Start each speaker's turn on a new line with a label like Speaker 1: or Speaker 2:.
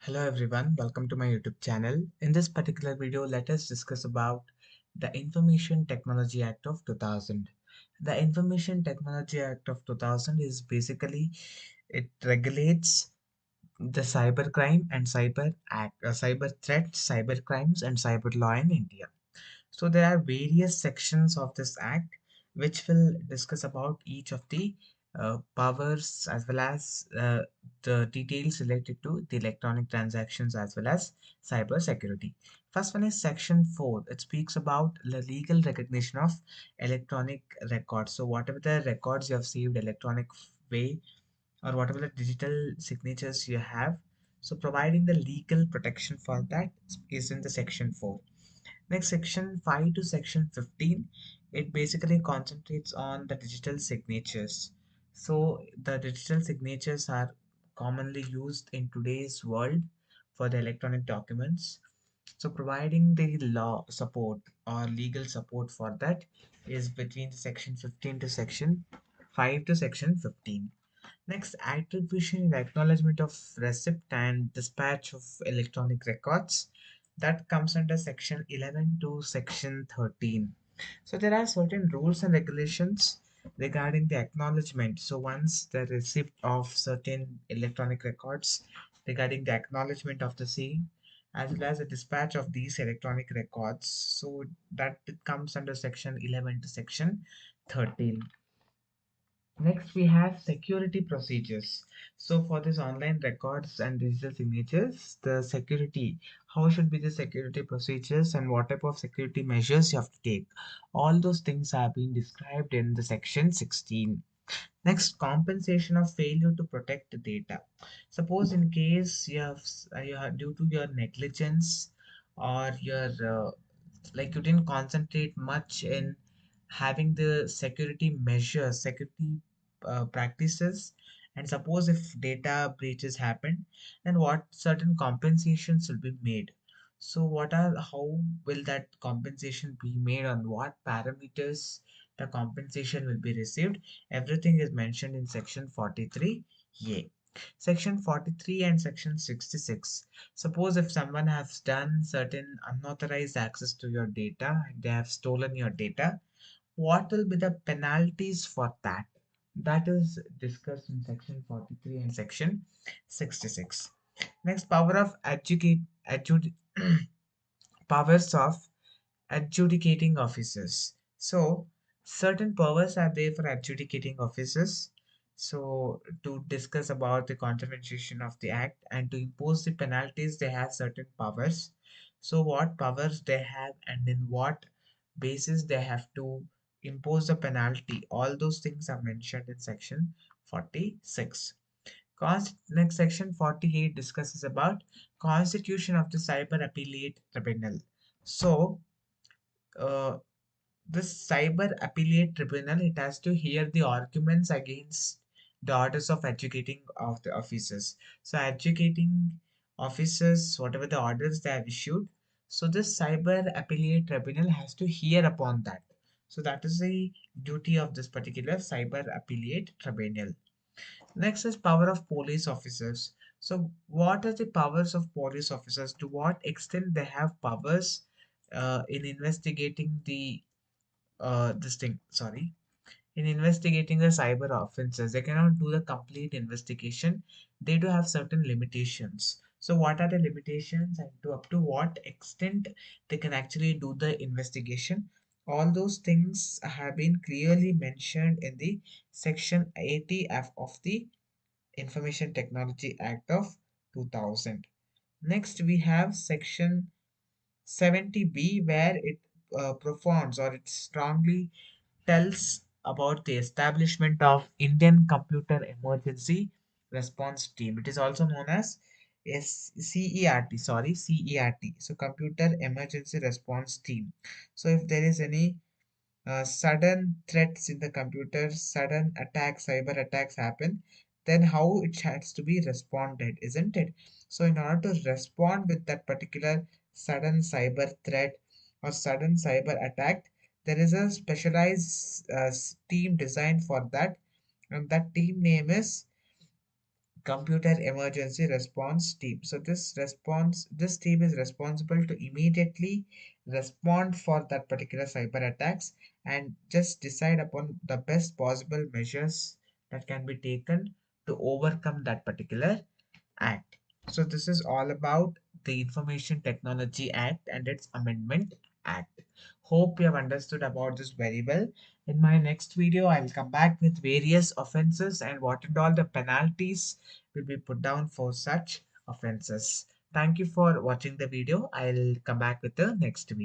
Speaker 1: Hello everyone, welcome to my YouTube channel. In this particular video, let us discuss about the Information Technology Act of 2000. The Information Technology Act of 2000 is basically it regulates the cybercrime and cyber threats, cyber crimes and cyber law in India. So there are various sections of this act which will discuss about each of the powers as well as the details related to the electronic transactions as well as cyber security. First one is section 4. It speaks about the legal recognition of electronic records. So whatever the records you have saved electronic way or whatever the digital signatures you have, so providing the legal protection for that is in the section 4. Next, section 5 to section 15, it basically concentrates on the digital signatures. So the digital signatures are commonly used in today's world for the electronic documents. So providing the law support or legal support for that is between section 15 to section 5 to section 15. Next, attribution and acknowledgement of receipt and dispatch of electronic records. That comes under section 11 to section 13. So there are certain rules and regulations regarding the acknowledgement. So once the receipt of certain electronic records regarding the acknowledgement of the same as well as the dispatch of these electronic records. So that comes under section 11 to section 13. Next, we have security procedures. So for this online records and digital signatures, the security, how should be the security procedures and what type of security measures you have to take. All those things have been described in the section 16. Next, compensation of failure to protect the data. Suppose in case you have due to your negligence or your like you didn't concentrate much in having the security measures, security practices, and suppose if data breaches happen, then what certain compensations will be made. So how will that compensation be made, on what parameters the compensation will be received? Everything is mentioned in section 43A. Section 43 and section 66. Suppose if someone has done certain unauthorized access to your data and they have stolen your data, what will be the penalties for that? That is discussed in section 43 and section 66. Next, powers of adjudicating officers. So certain powers are there for adjudicating officers. So to discuss about the contravention of the act and to impose the penalties, they have certain powers. So what powers they have and in what basis they have to impose the penalty, all those things are mentioned in section 46. Next, section 48 discusses about constitution of the cyber appellate tribunal. So uh, this cyber appellate tribunal, it has to hear the arguments against the orders of educating of the officers. So educating officers, whatever the orders they have issued, so this cyber appellate tribunal has to hear upon that. So that is the duty of this particular cyber appellate tribunal. Next is power of police officers. So what are the powers of police officers? To what extent they have powers in investigating the this thing sorry in investigating the cyber offenses? They cannot do the complete investigation. They do have certain limitations. So what are the limitations and to up to what extent they can actually do the investigation? All those things have been clearly mentioned in the section 80F of the Information Technology Act of 2000. Next, we have section 70B, where it profounds or it strongly tells about the establishment of Indian Computer Emergency Response Team. It is also known as CERT. So Computer Emergency Response Team. So if there is any sudden threats in the computer, sudden attacks, cyber attacks happen, then how it has to be responded, isn't it? So in order to respond with that particular sudden cyber threat or sudden cyber attack, there is a specialized team designed for that, and that team name is Computer Emergency Response Team. So this team is responsible to immediately respond for that particular cyber attacks and just decide upon the best possible measures that can be taken to overcome that particular act. So this is all about the Information Technology Act and its Amendment Act. Hope you have understood about this very well. In my next video, I'll come back with various offenses and what and all the penalties will be put down for such offenses. Thank you for watching the video. I'll come back with the next video.